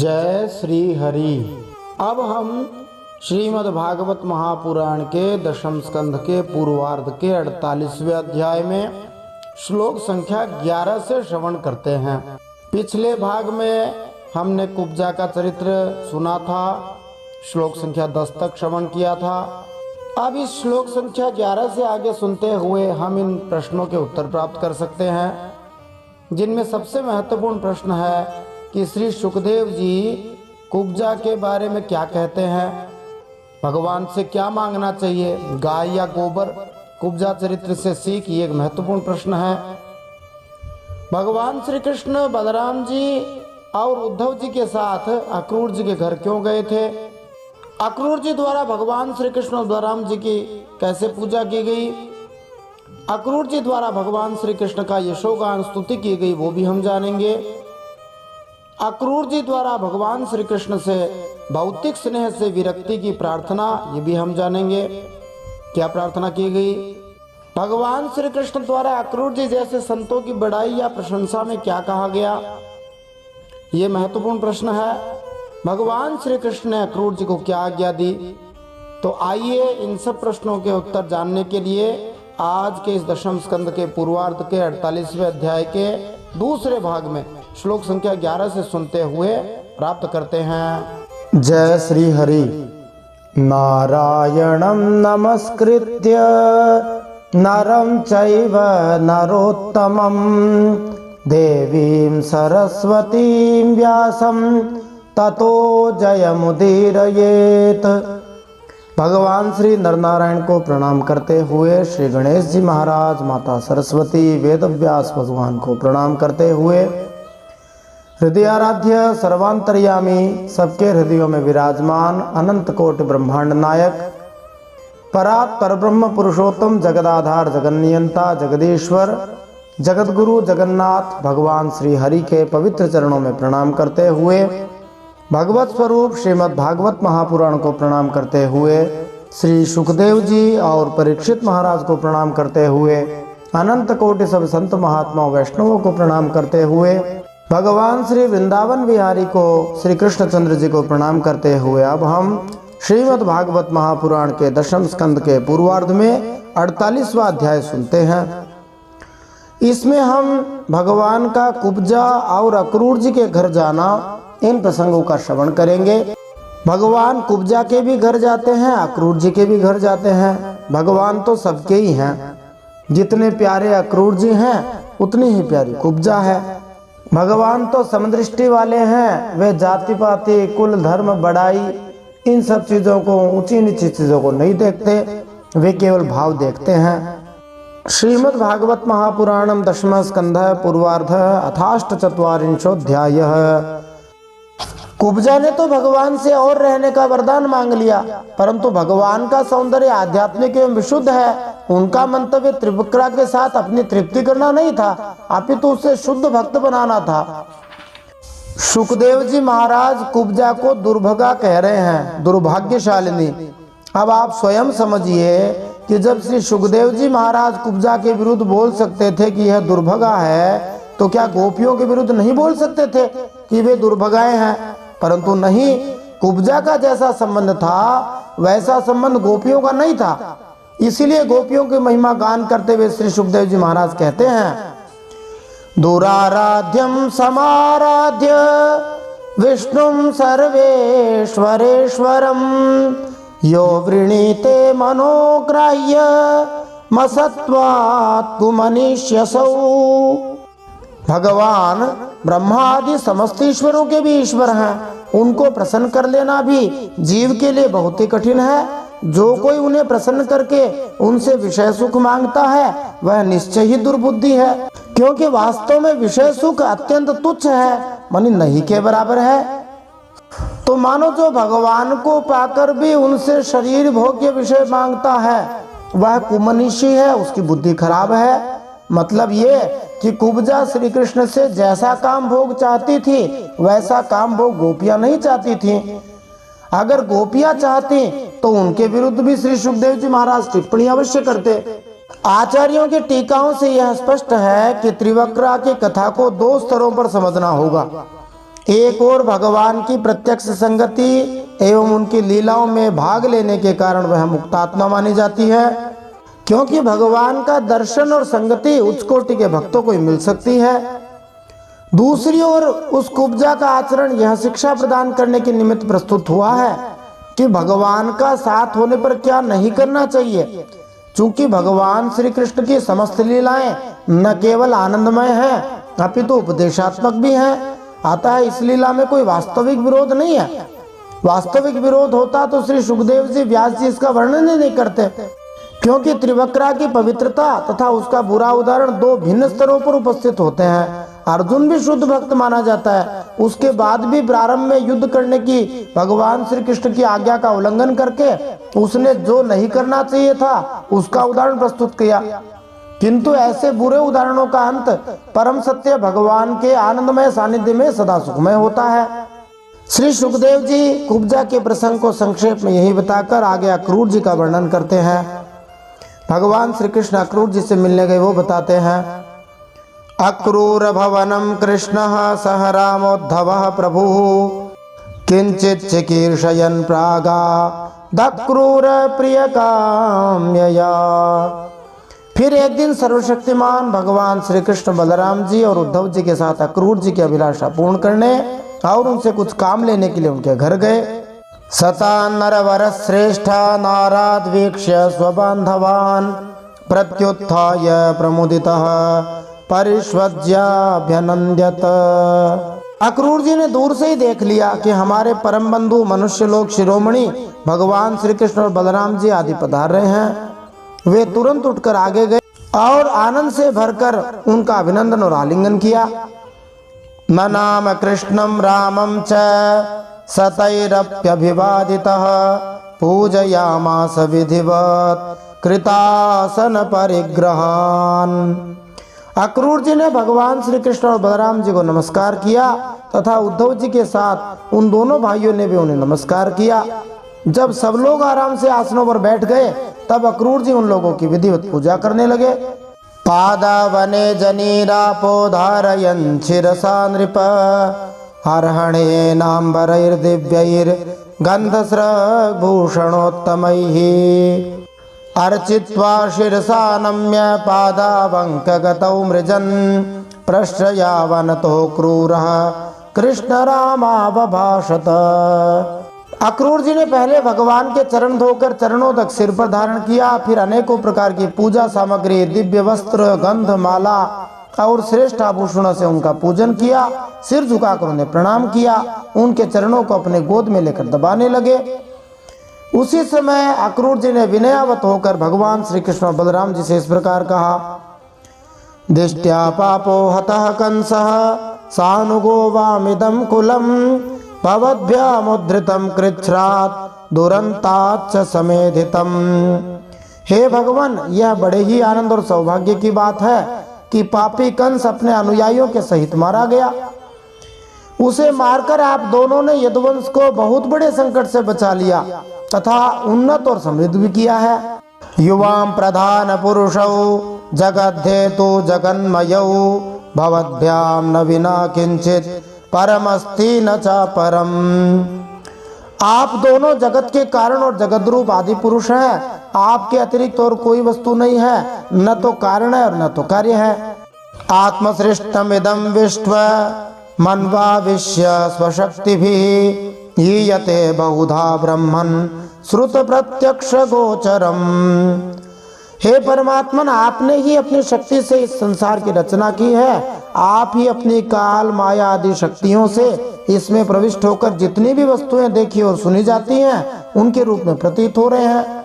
जय श्री हरि। अब हम श्रीमद् भागवत महापुराण के दशम स्कंध के पूर्वार्ध के 48वें अध्याय में श्लोक संख्या 11 से श्रवण करते हैं। पिछले भाग में हमने कुब्जा का चरित्र सुना था, श्लोक संख्या 10 तक श्रवण किया था। अब इस श्लोक संख्या 11 से आगे सुनते हुए हम इन प्रश्नों के उत्तर प्राप्त कर सकते हैं, जिनमें सबसे महत्वपूर्ण प्रश्न है कि श्री सुखदेव जी कुब्जा के बारे में क्या कहते हैं, भगवान से क्या मांगना चाहिए, गाय या गोबर। कुब्जा चरित्र से सीख ये एक महत्वपूर्ण प्रश्न है। भगवान श्री कृष्ण बलराम जी और उद्धव जी के साथ अक्रूर जी के घर क्यों गए थे, अक्रूर जी द्वारा भगवान श्री कृष्ण और बलराम जी की कैसे पूजा की गई, अक्रूर जी द्वारा भगवान श्री कृष्ण का यशोगान स्तुति की गई, वो भी हम जानेंगे। अक्रूर जी द्वारा भगवान श्री कृष्ण से भौतिक स्नेह से विरक्ति की प्रार्थना, ये भी हम जानेंगे, क्या प्रार्थना की गई। भगवान श्री कृष्ण द्वारा अक्रूर जी जैसे संतों की बड़ाई या प्रशंसा में क्या कहा गया, ये महत्वपूर्ण प्रश्न है। भगवान श्री कृष्ण ने अक्रूर जी को क्या आज्ञा दी। तो आइए इन सब प्रश्नों के उत्तर जानने के लिए आज के इस दशम स्कंद के पूर्वार्ध के 48वें अध्याय के दूसरे भाग में श्लोक संख्या 11 से सुनते हुए प्राप्त करते हैं। जय श्री हरि। नारायणं नमस्कृत्य नरं चैव नरोत्तमं देवीं सरस्वतीं व्यासं ततो जयमुदीरयेत्। भगवान श्री नरनारायण को प्रणाम करते हुए श्री गणेश जी महाराज, माता सरस्वती, वेद व्यास भगवान को प्रणाम करते हुए हृदयाराध्य सर्वांतर्यामी, सबके हृदयों में विराजमान अनंत कोटि ब्रह्मांड नायक परात् परब्रह्म पुरुषोत्तम जगदाधार जगन्नियंता जगदीश्वर जगतगुरु जगन्नाथ भगवान श्री हरि के पवित्र चरणों में प्रणाम करते हुए, भगवत स्वरूप श्रीमद् भागवत महापुराण को प्रणाम करते हुए, श्री सुखदेव जी और परीक्षित महाराज को प्रणाम करते हुए, अनंत कोटि सब संत महात्मा वैष्णवों को प्रणाम करते हुए, भगवान श्री वृंदावन बिहारी को, श्री कृष्णचंद्र जी को प्रणाम करते हुए अब हम श्रीमद् भागवत महापुराण के दशम स्कंद के पूर्वार्ध में 48वां अध्याय सुनते हैं। इसमें हम भगवान का कुब्जा और अक्रूर जी के घर जाना, इन प्रसंगों का श्रवण करेंगे। भगवान कुब्जा के भी घर जाते हैं, अक्रूर जी के भी घर जाते हैं। भगवान तो सबके ही हैं, जितने प्यारे अक्रूर जी हैं उतनी ही प्यारी कुब्जा है। भगवान तो समदृष्टि वाले हैं, वे जाति पाति कुल धर्म बड़ाई इन सब चीजों को, ऊंची नीची चीजों को नहीं देखते, वे केवल भाव देखते हैं। श्रीमद् भागवत महापुराणम दशम स्कंध पूर्वार्ध अथाष्टचत्वारिंशोऽध्यायः। कुब्जा ने तो भगवान से और रहने का वरदान मांग लिया, परंतु भगवान का सौंदर्य आध्यात्मिक एवं विशुद्ध है। उनका मंतव्य त्रिविक्रा के साथ अपनी तृप्ति करना नहीं था, अपितु उसे शुद्ध भक्त बनाना था। सुखदेव जी महाराज कुब्जा को दुर्भगा कह रहे हैं, दुर्भाग्यशालिनी। अब आप स्वयं समझिए कि जब श्री सुखदेव जी महाराज कुब्जा के विरुद्ध बोल सकते थे कि यह दुर्भगा है, तो क्या गोपियों के विरुद्ध नहीं बोल सकते थे कि वे दुर्भगाएं हैं? परंतु नहीं, कुब्जा का जैसा संबंध था वैसा संबंध गोपियों का नहीं था। इसीलिए गोपियों की महिमा गान करते हुए श्री सुखदेव जी महाराज कहते हैं, दुराराध्यम समाराध्य विष्णुम सर्वेश्वरेश्वरम यो वृणीते मनोग्राह्य मसत्वात् कुमनीष्यसौ। भगवान ब्रह्मा आदि समस्त ईश्वरों के भी ईश्वर हैं, उनको प्रसन्न कर लेना भी जीव के लिए बहुत ही कठिन है। जो कोई उन्हें प्रसन्न करके उनसे विषय सुख मांगता है वह निश्चय ही दुर्बुद्धि है, क्योंकि वास्तव में विषय सुख अत्यंत तुच्छ है, मानी नहीं के बराबर है। तो मानो जो भगवान को पाकर भी उनसे शरीर भोग्य विषय मांगता है वह कुमनीषी है, उसकी बुद्धि खराब है। मतलब ये कि कुब्जा श्री कृष्ण से जैसा काम भोग चाहती थी वैसा काम भोग गोपियां नहीं चाहती थी। अगर गोपियां चाहती तो उनके विरुद्ध भी श्री सुखदेव जी महाराज टिप्पणी अवश्य करते। आचार्यों की टीकाओं से यह स्पष्ट है कि त्रिवक्रा की कथा को दो स्तरों पर समझना होगा। एक और भगवान की प्रत्यक्ष संगति एवं उनकी लीलाओं में भाग लेने के कारण वह मुक्तात्मा मानी जाती है, क्योंकि भगवान का दर्शन और संगति उच्च कोटि के भक्तों को ही मिल सकती है। दूसरी ओर उस कुब्जा का आचरण यह शिक्षा प्रदान करने के निमित्त प्रस्तुत हुआ है कि भगवान का साथ होने पर क्या नहीं करना चाहिए। चूंकि भगवान श्री कृष्ण की समस्त लीलाएं न केवल आनंदमय हैं अपितु उपदेशात्मक भी हैं, अतः इस लीला में कोई वास्तविक विरोध नहीं है। वास्तविक विरोध होता तो श्री सुखदेव जी व्यास जी इसका वर्णन ही नहीं करते, क्योंकि त्रिवक्रा की पवित्रता तथा उसका बुरा उदाहरण दो भिन्न स्तरों पर उपस्थित होते हैं। अर्जुन भी शुद्ध भक्त माना जाता है, उसके बाद भी प्रारंभ में युद्ध करने की भगवान श्री कृष्ण की आज्ञा का उल्लंघन करके उसने जो नहीं करना चाहिए था उसका उदाहरण प्रस्तुत किया। किंतु ऐसे बुरे उदाहरणों का अंत परम सत्य भगवान के आनंदमय सानिध्य में सदा सुखमय होता है। श्री सुखदेव जी कुब्जा के प्रसंग को संक्षेप में यही बताकर आगे अक्रूर जी का वर्णन करते हैं। भगवान श्री कृष्ण अक्रूर जी से मिलने गए, वो बताते हैं। अक्रूर भवनम कृष्ण सह रामोद्धव प्रभु किंचित चिकीर्षयन् प्रागा दक्रूर प्रिय काम्यया। फिर एक दिन सर्वशक्तिमान भगवान श्री कृष्ण बलराम जी और उद्धव जी के साथ अक्रूर जी की अभिलाषा पूर्ण करने और उनसे कुछ काम लेने के लिए उनके घर गए। सता नरवर श्रेष्ठ नाराद वीक्ष्य स्वबांधवान प्रत्युत्थाय प्रमुदितः परिष्वज्याभ्यनंद्यत। अक्रूर जी ने दूर से ही देख लिया कि हमारे परम बंधु मनुष्य लोग शिरोमणि भगवान श्री कृष्ण और बलराम जी आदि पधार रहे हैं। वे तुरंत उठकर आगे गए और आनंद से भरकर उनका अभिनंदन और आलिंगन किया। ननाम कृष्णम रामम च सतैरप्यभिवादितः पूजयामास विधिवत कृतासन परिग्रहान। अक्रूर जी ने भगवान श्री कृष्ण और बलराम जी को नमस्कार किया तथा उद्धव जी के साथ उन दोनों भाइयों ने भी उन्हें नमस्कार किया। जब सब लोग आराम से आसनों पर बैठ गए तब अक्रूर जी उन लोगों की विधिवत पूजा करने लगे। पादावने जनीरापोधारयन् शिरसा नृप हर्हणेनाम्बरैर्दिव्यैर्गन्धस्रग्भूषणोत्तमैः अर्चित्वा शिरसा नम्य पादावङ्कगतौ मृजन् प्रश्रयावनतो क्रूरः कृष्णरामावभाषत। अक्रूर जी ने पहले भगवान के चरण धोकर चरणों तक सिर पर धारण किया, फिर अनेकों प्रकार की पूजा सामग्री, दिव्य वस्त्र, गंध, माला और श्रेष्ठ आभूषणों से उनका पूजन किया। सिर झुकाकर उन्हें प्रणाम किया, उनके चरणों को अपने गोद में लेकर दबाने लगे। उसी समय अक्रूर जी ने विनयावत होकर भगवान श्री कृष्ण और बलराम जी से इस प्रकार कहा। दिष्ट्या पापो हतः कंसः सानुगो वामिदं कुलम भवद्भ्यामुद्धृतं कृच्छ्रात् दुरंताच्च समेधितम। हे भगवान, यह बड़े ही आनंद और सौभाग्य की बात है कि पापी कंस अपने अनुयायियों के सहित मारा गया। उसे मारकर आप दोनों ने यदुवंश को बहुत बड़े संकट से बचा लिया तथा उन्नत और समृद्ध भी किया है। युवाम प्रधान पुरुषौ जगद्धेतु जगन्मयौ भवद्भ्याम न विना किंचित परमस्ति न च परम। आप दोनों जगत के कारण और जगत रूप आदि पुरुष हैं। आपके अतिरिक्त और कोई वस्तु नहीं है, न तो कारण है और न तो कार्य है। आत्मसृष्टम इदम विश्व मन्वाविश्य स्वशक्तिभिः हीयते बहुधा ब्रह्मन् श्रुत प्रत्यक्ष गोचरम। हे परमात्मन, आपने ही अपनी शक्ति से इस संसार की रचना की है। आप ही अपनी काल माया आदि शक्तियों से इसमें प्रविष्ट होकर जितनी भी वस्तुएं देखी और सुनी जाती हैं उनके रूप में प्रतीत हो रहे हैं।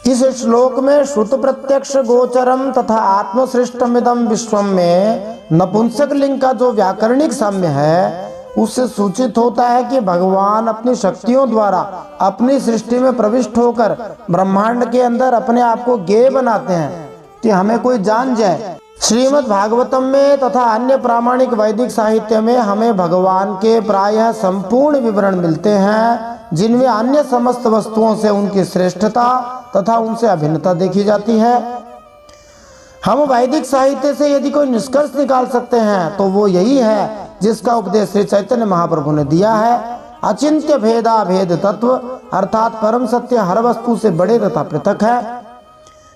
इस श्लोक में श्रुत प्रत्यक्ष गोचरम तथा आत्मसृष्टमिदं विश्वम में नपुंसक लिंग का जो व्याकरणिक साम्य है उससे सूचित होता है कि भगवान अपनी शक्तियों द्वारा अपनी सृष्टि में प्रविष्ट होकर ब्रह्मांड के अंदर अपने आप को ज्ञेय बनाते हैं कि हमें कोई जान जाए। श्रीमद् भागवतम में तथा अन्य प्रामाणिक वैदिक साहित्य में हमें भगवान के प्रायः संपूर्ण विवरण मिलते हैं, जिनमें अन्य समस्त वस्तुओं से उनकी श्रेष्ठता तथा उनसे अभिन्नता देखी जाती है। हम वैदिक साहित्य से यदि कोई निष्कर्ष निकाल सकते हैं तो वो यही है जिसका उपदेश श्री चैतन्य महाप्रभु ने दिया है। अचिंत्य भेदा भेद तत्व अर्थात परम सत्य हर वस्तु से बड़े तथा पृथक है,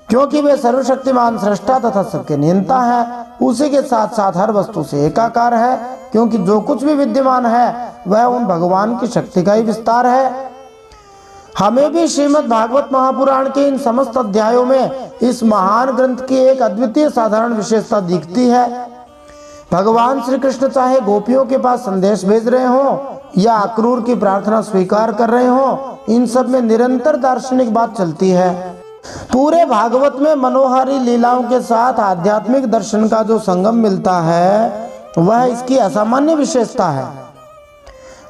क्योंकि वे सर्वशक्तिमान सृष्टा तथा सबके नियंता है। उसी के साथ साथ हर वस्तु से एकाकार है, क्योंकि जो कुछ भी विद्यमान है वह उन भगवान की शक्ति का ही विस्तार है। हमें भी श्रीमद् भागवत महापुराण के इन समस्त अध्यायों में इस महान ग्रंथ की एक अद्वितीय साधारण विशेषता दिखती है। भगवान श्री कृष्ण चाहे गोपियों के पास संदेश भेज रहे हो या अक्रूर की प्रार्थना स्वीकार कर रहे हो, इन सब में निरंतर दार्शनिक बात चलती है। पूरे भागवत में मनोहारी लीलाओं के साथ आध्यात्मिक दर्शन का जो संगम मिलता है वह इसकी असामान्य विशेषता है।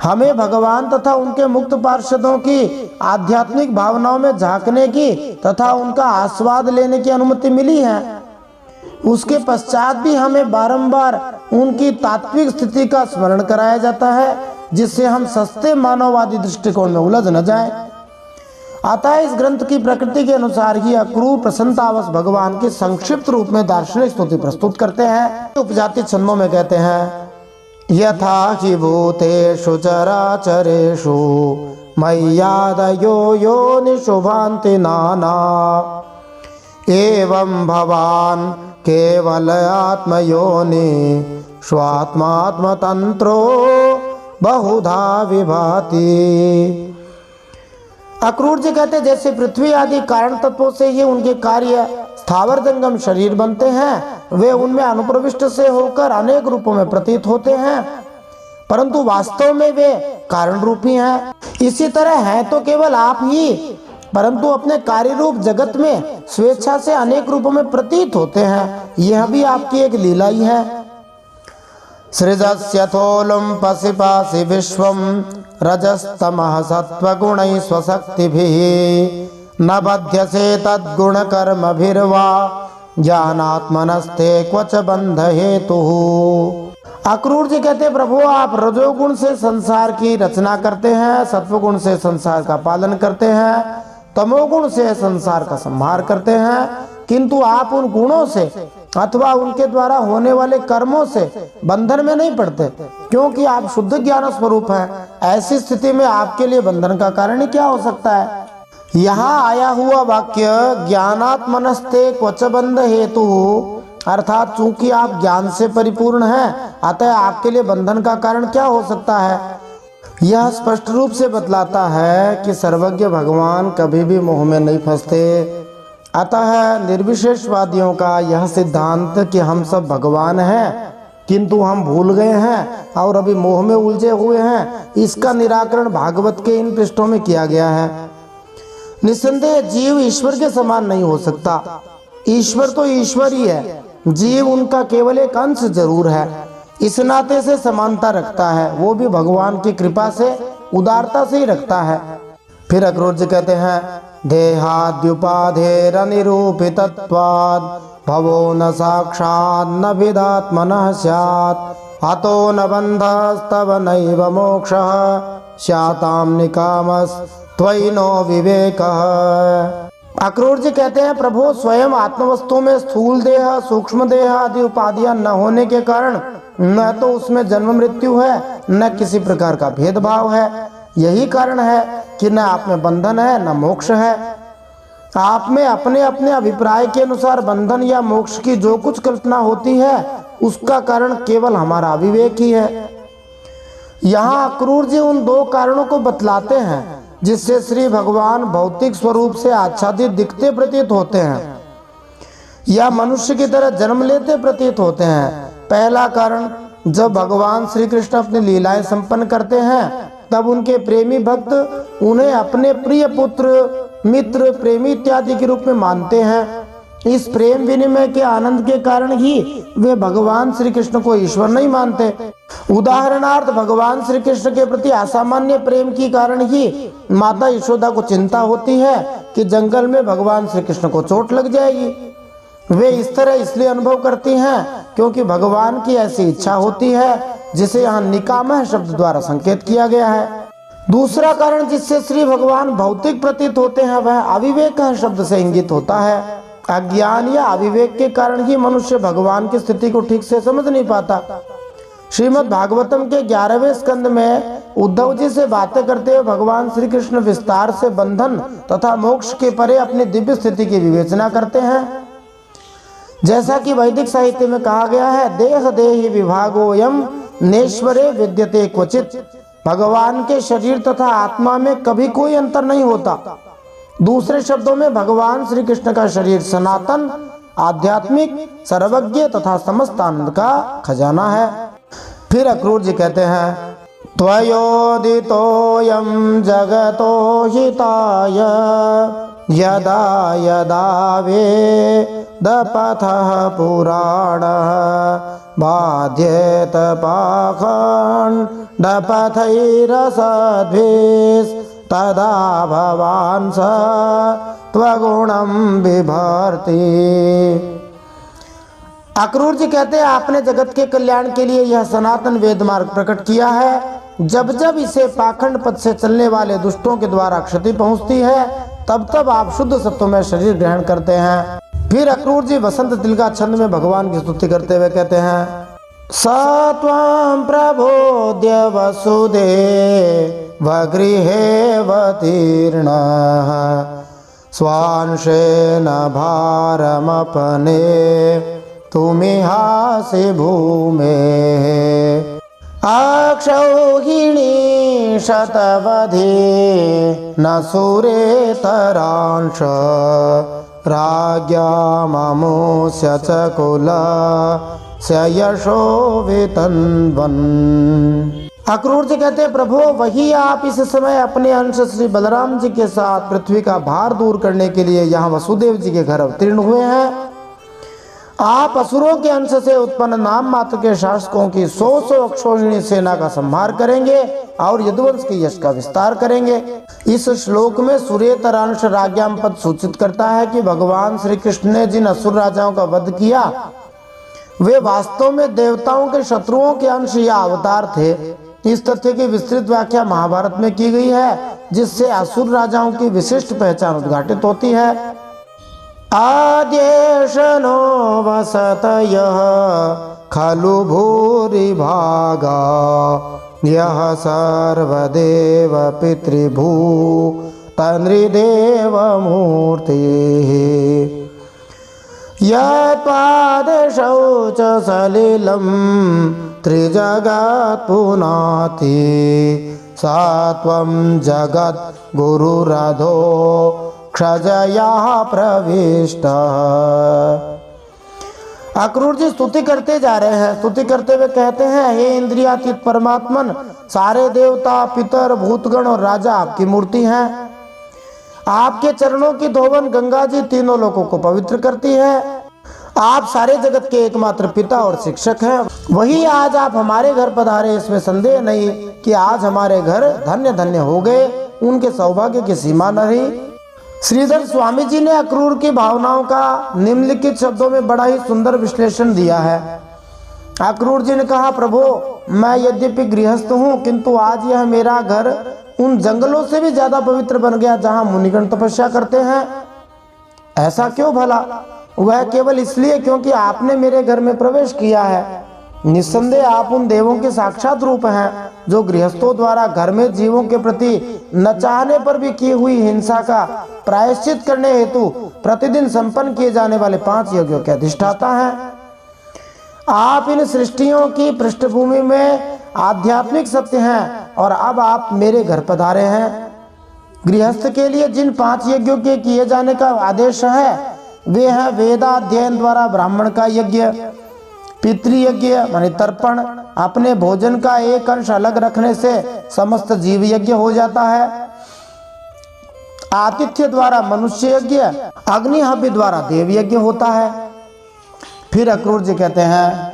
हमें भगवान तथा उनके मुक्त पार्षदों की आध्यात्मिक भावनाओं में झांकने की तथा उनका आस्वाद लेने की अनुमति मिली है। उसके पश्चात भी हमें बारंबार उनकी तात्विक स्थिति का स्मरण कराया जाता है, जिससे हम सस्ते मानववादी दृष्टिकोण में उलझ न जाएं। अतः इस ग्रंथ की प्रकृति के अनुसार ही अक्रूर प्रसन्नतावश भगवान की संक्षिप्त रूप में दार्शनिक स्तुति प्रस्तुत करते हैं। उपजाति छंदों में कहते हैं, यथा हि भूतेषु चराचरेषु मय्यादयो योनिषु भान्ति नाना एवं भवान् केवल आत्मयोनि स्वात्मात्मतंत्रो बहुधा विभाति। अक्रूर जी कहते जैसे पृथ्वी आदि कारण तत्वों से ही उनके कार्य स्थावर जंगम शरीर बनते हैं, वे उनमें अनुप्रविष्ट से होकर अनेक रूपों में प्रतीत होते हैं, परंतु वास्तव में वे कारण रूपी हैं। इसी तरह है तो केवल आप ही, परंतु अपने कार्य रूप जगत में स्वेच्छा से अनेक रूपों में प्रतीत होते हैं। यह भी आपकी एक लीला ही है। सृजस्यथोलुं पसिपासि विश्वं रजस्तमः सत्त्वगुणैः स्वशक्तिभिः न बध्यसे तद्गुणकर्मभिर्वा ज्ञानात्मनस्ते क्वच बंध हेतुः। अक्रूर जी कहते प्रभु आप रजोगुण से संसार की रचना करते हैं, सत्वगुण से संसार का पालन करते हैं, तमोगुण से संसार का संहार करते हैं, किंतु आप उन गुणों से अथवा उनके द्वारा होने वाले कर्मों से बंधन में नहीं पड़ते, क्योंकि आप शुद्ध ज्ञान स्वरूप हैं। ऐसी स्थिति में आपके लिए बंधन का कारण ही क्या हो सकता है। यहाँ आया हुआ वाक्य ज्ञानात्मनस्ते क्वच बंध हेतु अर्थात चूंकि आप ज्ञान से परिपूर्ण हैं, अतः आपके लिए बंधन का कारण क्या हो सकता है। यह स्पष्ट रूप से बतलाता है कि सर्वज्ञ भगवान कभी भी मोह में नहीं फंसते। अतः निर्विशेषवादियों का यह सिद्धांत कि हम सब भगवान हैं किंतु हम भूल गए हैं और अभी मोह में उलझे हुए हैं, इसका निराकरण भागवत के इन पृष्ठों में किया गया है। निस्संदेह जीव ईश्वर के समान नहीं हो सकता। ईश्वर तो ईश्वर ही है, जीव उनका केवल एक अंश जरूर है। इस नाते से समानता रखता है, वो भी भगवान की कृपा से उदारता से ही रखता है। फिर अक्रूर जी कहते हैं देहाद्युपाधेरनिरूपितत्वाद् भवो न साक्षात् न विदात्मनः स्यात् अतो न बन्धस्तव नैव मोक्षः स्यातां निकामस्त्वयि नो विवेकः। अक्रूर जी कहते हैं प्रभु स्वयं आत्मवस्तु में स्थूल देह सूक्ष्म देह आदि उपाधियां न होने के कारण न तो उसमें जन्म मृत्यु है न किसी प्रकार का भेदभाव है। यही कारण है कि न आप में बंधन है न मोक्ष है। आप में अपने अपने अभिप्राय के अनुसार बंधन या मोक्ष की जो कुछ कल्पना होती है उसका कारण केवल हमारा अविवेक ही है। यहाँ अक्रूर जी उन दो कारणों को बतलाते हैं जिससे श्री भगवान भौतिक स्वरूप से आच्छादित दिखते प्रतीत होते हैं या मनुष्य की तरह जन्म लेते प्रतीत होते हैं। पहला कारण, जब भगवान श्री कृष्ण अपनी लीलाएं संपन्न करते हैं तब उनके प्रेमी भक्त उन्हें अपने प्रिय पुत्र मित्र प्रेमी इत्यादि के रूप में मानते हैं। इस प्रेम विनिमय के आनंद के कारण ही वे भगवान श्री कृष्ण को ईश्वर नहीं मानते। उदाहरणार्थ भगवान श्री कृष्ण के प्रति असामान्य प्रेम के कारण ही माता यशोदा को चिंता होती है कि जंगल में भगवान श्री कृष्ण को चोट लग जाएगी। वे इस तरह इसलिए अनुभव करती हैं क्योंकि भगवान की ऐसी इच्छा होती है, जिसे यहाँ निकामः शब्द द्वारा संकेत किया गया है। दूसरा कारण जिससे श्री भगवान भौतिक प्रतीत होते हैं वह अविवेक शब्द से इंगित होता है। अज्ञान या अविवेक के कारण ही मनुष्य भगवान की स्थिति को ठीक से समझ नहीं पाता। श्रीमद् भागवतम के 11वें स्कंद में उद्धव जी से बातें करते हुए भगवान श्री कृष्ण विस्तार से बंधन तथा मोक्ष के परे अपनी दिव्य स्थिति की विवेचना करते हैं। जैसा कि वैदिक साहित्य में कहा गया है, देह देहि विभागोयम नेश्वरे विद्यते क्वचित। भगवान के शरीर तथा आत्मा में कभी कोई अंतर नहीं होता। दूसरे शब्दों में भगवान श्री कृष्ण का शरीर सनातन, आध्यात्मिक, सर्वज्ञ तथा समस्त आनंद का खजाना है। फिर अक्रूर जी कहते हैं, त्वयोदितोऽयं जगतो हिताय यदा यदा वेदपथः पुराणः बाध्येत पाखण्डपथैरसद्भिस्तदा भवान् स त्वगुणं बिभर्ति। अक्रूर जी कहते हैं, आपने जगत के कल्याण के लिए यह सनातन वेद मार्ग प्रकट किया है। जब जब इसे पाखंड पथ से चलने वाले दुष्टों के द्वारा क्षति पहुंचती है, तब तब आप शुद्ध सत्व में शरीर ग्रहण करते हैं। फिर अक्रूर जी वसंत तिलका छंद में भगवान की स्तुति करते हुए कहते हैं, सत्वं प्रबोध्य वसुदेवगृहेऽवतीर्णः स्वांशेन भारमपने तुमिहासि भूमेः अक्षौहिणी शतवधे न सुरेतरांश राज्ञाममुष्य च कुलस्य यशो वितन्वन्। अक्रूर जी कहते हैं, प्रभु वही आप इस समय अपने अंश श्री बलराम जी के साथ पृथ्वी का भार दूर करने के लिए यहाँ वसुदेव जी के घर अवतीर्ण हुए हैं। आप असुरों के अंश से उत्पन्न नाम मात्र के शासकों की 100 अक्षौहिणी सेना का संहार करेंगे और यदुवंश के यश का विस्तार करेंगे। इस श्लोक में सुरेतरांश राज्ञाम पद सूचित करता है कि भगवान श्री कृष्ण ने जिन असुर राजाओं का वध किया, वे वास्तव में देवताओं के शत्रुओं के अंश या अवतार थे। इस तथ्य की विस्तृत व्याख्या महाभारत में की गई है, जिससे असुर राजाओं की विशिष्ट पहचान उद्घाटित होती है। आद्येशनो वसतयः खलु भूरि भागा यः सर्वदेव पितृभू तनृदेव मूर्तिः यत्पादशौच सलिलं त्रिजगत् पुनाति सात्वं जगत् गुरुरधो क्षजया प्रविष्ट। अक्रूर जी स्तुति करते जा रहे हैं। स्तुति करते हुए कहते हैं, हे इंद्रियातीत परमात्मन, सारे देवता, पितर, भूतगण और राजा आपकी मूर्ति हैं। आपके चरणों की धोवन गंगा जी तीनों लोगों को पवित्र करती है। आप सारे जगत के एकमात्र पिता और शिक्षक हैं। वही आज आप हमारे घर पधारे, इसमें संदेह नहीं कि आज हमारे घर धन्य धन्य हो गए। उनके सौभाग्य की सीमा न रही। श्रीधर स्वामी जी ने अक्रूर की भावनाओं का निम्नलिखित शब्दों में बड़ा ही सुंदर विश्लेषण दिया है। अक्रूर जी ने कहा, प्रभु मैं यद्यपि गृहस्थ हूँ, किंतु आज यह मेरा घर उन जंगलों से भी ज्यादा पवित्र बन गया जहाँ मुनिगण तपस्या करते हैं। ऐसा क्यों भला? वह केवल इसलिए क्योंकि आपने मेरे घर में प्रवेश किया है। निस्संदेह आप उन देवों के साक्षात रूप हैं, जो गृहस्थों द्वारा घर में जीवों के प्रति न चाहने पर भी की हुई हिंसा का प्रायश्चित करने हेतु प्रतिदिन संपन्न किए जाने वाले 5 यज्ञों के अधिष्ठाता हैं। आप इन सृष्टियों की पृष्ठभूमि में आध्यात्मिक सत्य हैं और अब आप मेरे घर पधारे हैं। गृहस्थ के लिए जिन 5 यज्ञों के किए जाने का आदेश है, वे हैं वेदाध्ययन द्वारा ब्राह्मण का यज्ञ, पितृयज्ञ माने तर्पण, अपने भोजन का एक अंश अलग रखने से समस्त जीव यज्ञ हो जाता है, आतिथ्य द्वारा मनुष्य यज्ञ, अग्निहव्य द्वारा देव यज्ञ होता है। फिर अक्रूर जी कहते हैं,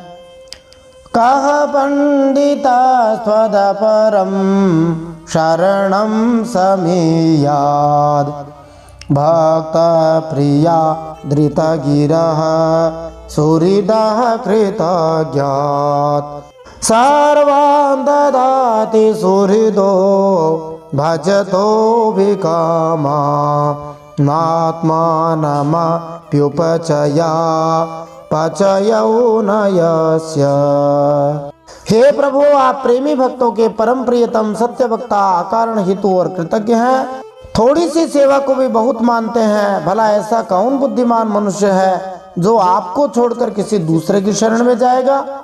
कह पंडिता स्वदपरम शरणं समीयाद भक्त प्रिया धृतगिरः सुहृदः कृतज्ञात् सर्वान् ददाति सुहृदो भजतो विकामा नात्मानमप्युपचया पचयौ न यस्य। हे प्रभु, आप प्रेमी भक्तों के परम प्रियतम सत्य वक्ता, अकारण हितु और कृतज्ञ हैं। थोड़ी सी सेवा को भी बहुत मानते हैं। भला ऐसा कौन बुद्धिमान मनुष्य है जो आपको छोड़कर किसी दूसरे की शरण में जाएगा।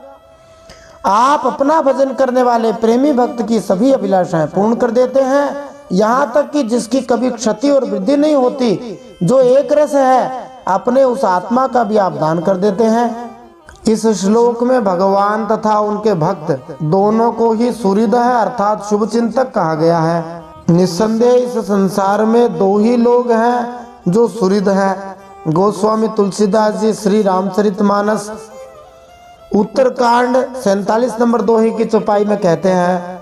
आप अपना भजन करने वाले प्रेमी भक्त की सभी अभिलाषाएं पूर्ण कर देते हैं, यहाँ तक कि जिसकी कभी क्षति और वृद्धि नहीं होती, जो एक रस है, अपने उस आत्मा का भी आप दान कर देते हैं। इस श्लोक में भगवान तथा उनके भक्त दोनों को ही सुहृद है अर्थात शुभ चिंतक कहा गया है। निस्संदेह इस संसार में दो ही लोग हैं जो सुहृद हैं। गोस्वामी तुलसीदास जी श्री रामचरितमानस उत्तरकांड 47 नंबर दोहे की चौपाई में कहते हैं,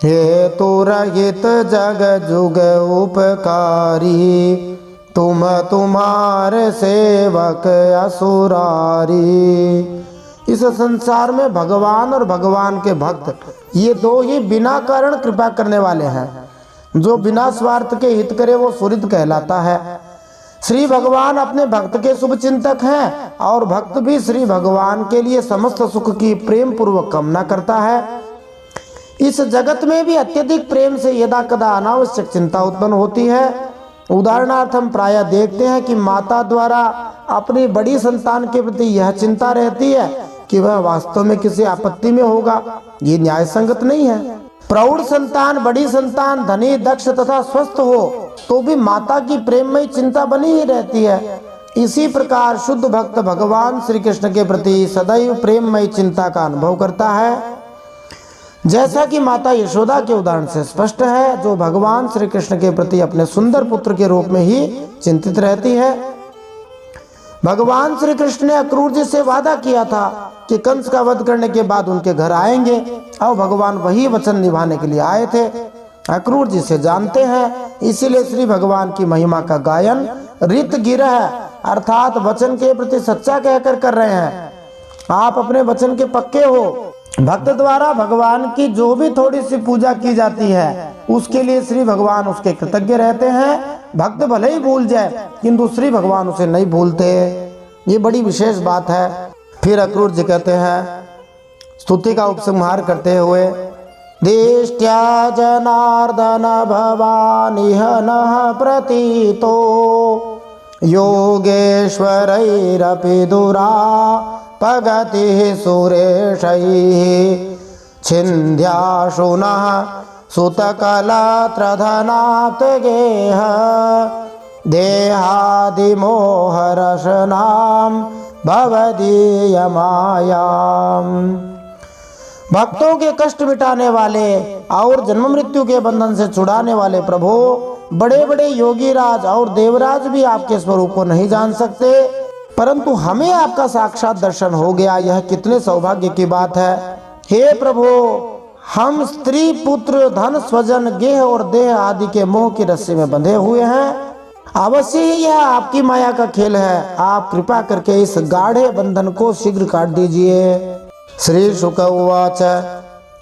हे तो रहित जग जुग उपकारी, तुम तुम्हारे सेवक असुरारी। इस संसार में भगवान और भगवान के भक्त ये दो ही बिना कारण कृपा करने वाले हैं। जो बिना स्वार्थ के हित करे वो सुहृद कहलाता है। श्री भगवान अपने भक्त के शुभ चिंतक हैं और भक्त भी श्री भगवान के लिए समस्त सुख की प्रेम पूर्वक कामना करता है। इस जगत में भी अत्यधिक प्रेम से यदा कदा अनावश्यक चिंता उत्पन्न होती है। उदाहरणार्थ हम प्रायः देखते हैं कि माता द्वारा अपनी बड़ी संतान के प्रति यह चिंता रहती है कि वह वास्तव में किसी आपत्ति में होगा। ये न्याय संगत नहीं है। प्रौढ़ संतान, बड़ी संतान धनी, दक्ष तथा स्वस्थ हो तो भी माता की प्रेममय चिंता बनी ही रहती है। इसी प्रकार शुद्ध भक्त भगवान श्री कृष्ण के प्रति सदैव प्रेममय चिंता का अनुभव करता है, जैसा कि माता यशोदा के उदाहरण से स्पष्ट है, जो भगवान श्री कृष्ण के प्रति अपने सुंदर पुत्र के रूप में ही चिंतित रहती है। भगवान श्री कृष्ण ने अक्रूर जी से वादा किया था कि कंस का वध करने के बाद उनके घर आएंगे और भगवान वही वचन निभाने के लिए आए थे। अक्रूर जी से जानते हैं, इसीलिए श्री भगवान की महिमा का गायन रित गिरह अर्थात वचन के प्रति सच्चा कहकर कर रहे हैं। आप अपने वचन के पक्के हो। भक्त द्वारा भगवान की जो भी थोड़ी सी पूजा की जाती है उसके लिए श्री भगवान उसके कृतज्ञ रहते हैं। भक्त भले ही भूल जाए किंतु श्री भगवान उसे नहीं भूलते। ये बड़ी विशेष बात है। फिर अक्रूर जी कहते हैं, स्तुति का उपसंहार करते हुए, दिष्ट्या जनार्दन भवानिह नः प्रतीतो योगेश्वरैरपि दुरा पगति सुरेशैः छिन्द्याशुनः सुतकलत्रधनाप्तगेह देहादिमोहरशनां भवदीयमायाम्। भक्तों के कष्ट मिटाने वाले और जन्म मृत्यु के बंधन से छुड़ाने वाले प्रभु, बड़े बड़े योगी राज और देवराज भी आपके स्वरूप को नहीं जान सकते, परंतु हमें आपका साक्षात दर्शन हो गया। यह कितने सौभाग्य की बात है। हे प्रभु, हम स्त्री पुत्र धन स्वजन गेह और देह आदि के मोह की रस्सी में बंधे हुए हैं। अवश्य ही यह आपकी माया का खेल है। आप कृपा करके इस गाढ़े बंधन को शीघ्र काट दीजिए। श्री शुक उवाच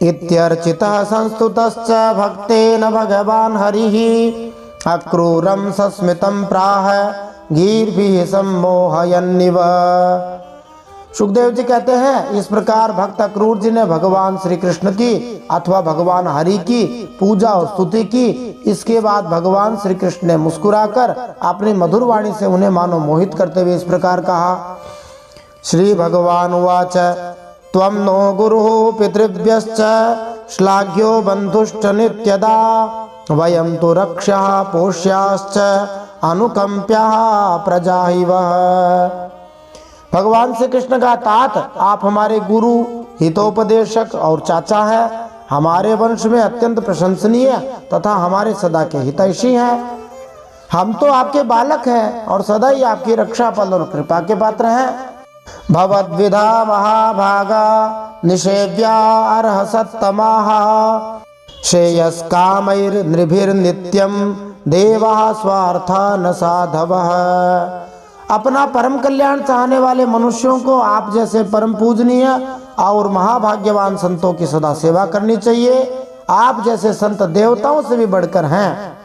इत्यर्चितः संस्तुतश्च भक्तेन भगवान् हरिः अक्रूरं सस्मितं प्राह गीर्भिः सम्मोहयन्निव। सुखदेव जी कहते हैं, इस प्रकार भक्त अक्रूर जी ने भगवान श्री कृष्ण की अथवा भगवान हरि की पूजा और स्तुति की। इसके बाद भगवान श्री कृष्ण ने मुस्कुराकर अपनी मधुर वाणी से उन्हें मानो मोहित करते हुए इस प्रकार कहा। श्री भगवान उवाच त्वं नो गुरुः पितृभ्यश्च श्लाघ्यो बन्धुश्च नित्यदा वयं तु रक्षः पोष्याश्च अनुकंप्यः प्रजा इव। भगवान श्री कृष्ण का तात, आप हमारे गुरु, हितोपदेशक और चाचा है। हमारे वंश में अत्यंत प्रशंसनीय तथा हमारे सदा के हितैषी हैं। हम तो आपके बालक हैं और सदा ही आपकी रक्षा पालन और कृपा के पात्र हैं। भवद्विधा महाभागा निषेव्या अर्हसत्तमाः श्रेयस्कामैर्नृभिर्नित्यं देवाः स्वार्था न साधवः। अपना परम कल्याण चाहने वाले मनुष्यों को आप जैसे परम पूजनीय और महाभाग्यवान संतों की सदा सेवा करनी चाहिए। आप जैसे संत देवताओं से भी बढ़कर हैं,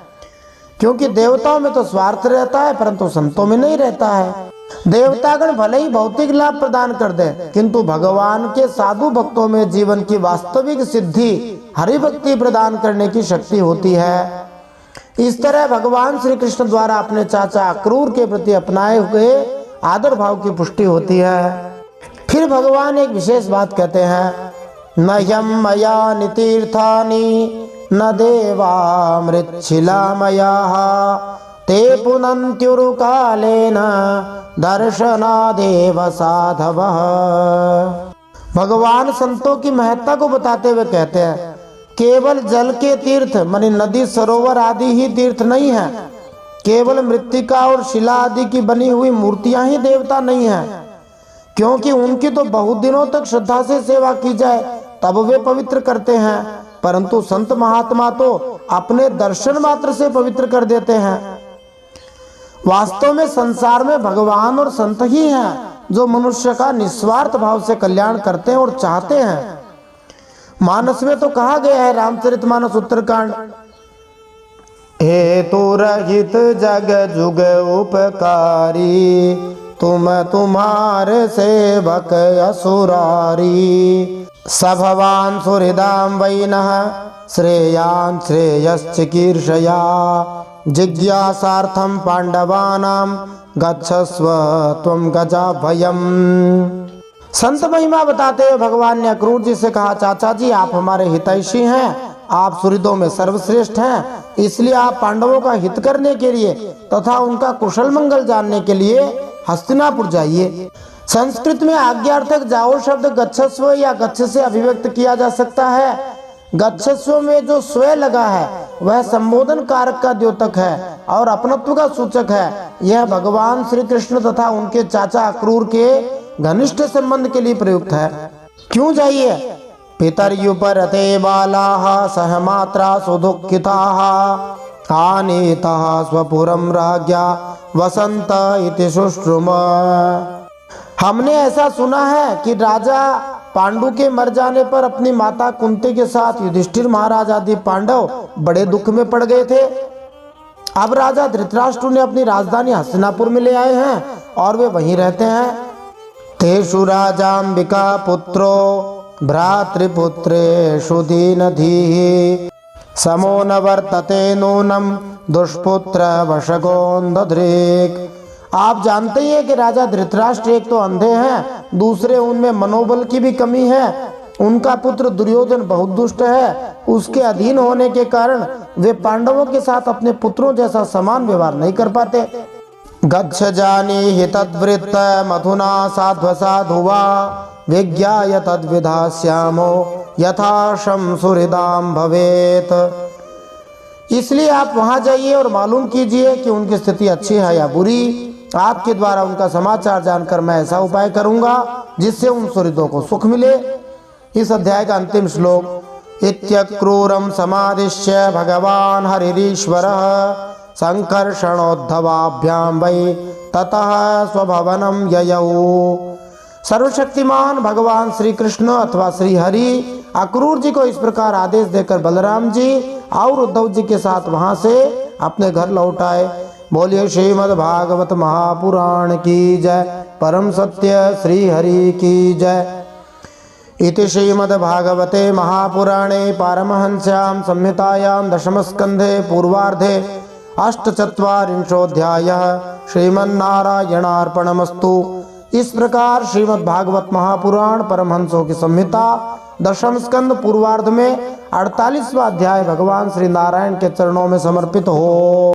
क्योंकि देवताओं में तो स्वार्थ रहता है परंतु संतों में नहीं रहता है। देवतागण भले ही भौतिक लाभ प्रदान कर दे, किंतु भगवान के साधु भक्तों में जीवन की वास्तविक सिद्धि हरि भक्ति प्रदान करने की शक्ति होती है। इस तरह भगवान श्री कृष्ण द्वारा अपने चाचा अक्रूर के प्रति अपनाए हुए आदर भाव की पुष्टि होती है। फिर भगवान एक विशेष बात कहते हैं, न यम मया नितीर्थानि न देवा मृच्छिला मया ते पुनन्त्युरुकालेन दर्शनादेव साधवः। भगवान संतों की महत्ता को बताते हुए कहते हैं, केवल जल के तीर्थ माने नदी सरोवर आदि ही तीर्थ नहीं है, केवल मृत्तिका और शिला आदि की बनी हुई मूर्तियां ही देवता नहीं है, क्योंकि उनकी तो बहुत दिनों तक श्रद्धा से सेवा की जाए तब वे पवित्र करते हैं, परंतु संत महात्मा तो अपने दर्शन मात्र से पवित्र कर देते हैं। वास्तव में संसार में भगवान और संत ही हैं जो मनुष्य का निस्वार्थ भाव से कल्याण करते हैं और चाहते हैं। मानस में तो कहा गया है, रामचरितमानस उत्तरकांड, हेतु रहित जग जुग उपकारी तुम तुम्हारे सेवक असुरारी सभवान सुहृदाम वैनः श्रेयान् श्रेयश्चिकीर्षया जिज्ञासार्थम पांडवानां गच्छस्व त्वं गजाभयम्। संत महिमा बताते हुए भगवान ने अक्रूर जी से कहा, चाचा जी आप हमारे हितैषी हैं, आप सुहृदों में सर्वश्रेष्ठ हैं, इसलिए आप पांडवों का हित करने के लिए तथा उनका कुशल मंगल जानने के लिए हस्तिनापुर जाइए। संस्कृत में आज्ञार्थक जाओ शब्द गच्छस्व या गच्छ से अभिव्यक्त किया जा सकता है। गच्छस्व में जो स्व लगा है वह संबोधन कारक का द्योतक है और अपनत्व का सूचक है। यह भगवान श्री कृष्ण तथा उनके चाचा अक्रूर के घनिष्ठ संबंध के लिए प्रयुक्त है। क्यों जाइए? पितर्युपरते बालाः सहमात्रा सुदुःखिताः आनीताः स्वपुरं राज्ञा वसंत इति शुश्रुम। हमने ऐसा सुना है कि राजा पांडु के मर जाने पर अपनी माता कुंती के साथ युधिष्ठिर महाराज आदि पांडव बड़े दुख में पड़ गए थे। अब राजा धृतराष्ट्र ने अपनी राजधानी हस्तिनापुर में ले आए हैं और वे वहीं रहते हैं। तेषु राजाम्बिका पुत्रो भ्रातृपुत्रेषु दीनधीः समो न वर्तते नूनम दुष्पुत्र वशगोन्धधृक्। आप जानते ही हैं कि राजा धृतराष्ट्र एक तो अंधे हैं, दूसरे उनमें मनोबल की भी कमी है। उनका पुत्र दुर्योधन बहुत दुष्ट है, उसके अधीन होने के कारण वे पांडवों के साथ अपने पुत्रों जैसा समान व्यवहार नहीं कर पाते। गच्छ जानीहि तद्वृत्त मधुना साध्वसाधुवा विज्ञाय तद्विधास्यामो यथा शं सुहृदां भवेत। इसलिए आप वहां जाइए और मालूम कीजिए कि उनकी स्थिति अच्छी है या बुरी। आपके द्वारा उनका समाचार जानकर मैं ऐसा उपाय करूंगा जिससे उन सुहृदों को सुख मिले। इस अध्याय का अंतिम श्लोक, इत्यक्रूरम समादिश्य भगवान हरिरीश्वरः संकर्षणोद्धवाभ्याम वै ततः स्वभवनम ययौ। सर्वशक्तिमान भगवान श्री कृष्ण अथवा श्री हरि अक्रूर जी को इस प्रकार आदेश देकर बलराम जी और उद्धव जी के साथ वहां से अपने घर लौट आए। बोलिए श्रीमद् भागवत महापुराण की जय, परम सत्य श्री हरि की जय। इति श्रीमद् भागवते महापुराणे पारमहंस्यां संहितायां दशमस्कन्धे पूर्वार्धे अष्टचत्वारिंशोऽध्यायः श्रीमन्नारायणार्पणमस्तु। इस प्रकार श्रीमद् भागवत महापुराण परमहंसों की संहिता दशम स्कंद पूर्वार्ध में 48वां अध्याय भगवान श्री नारायण के चरणों में समर्पित हो।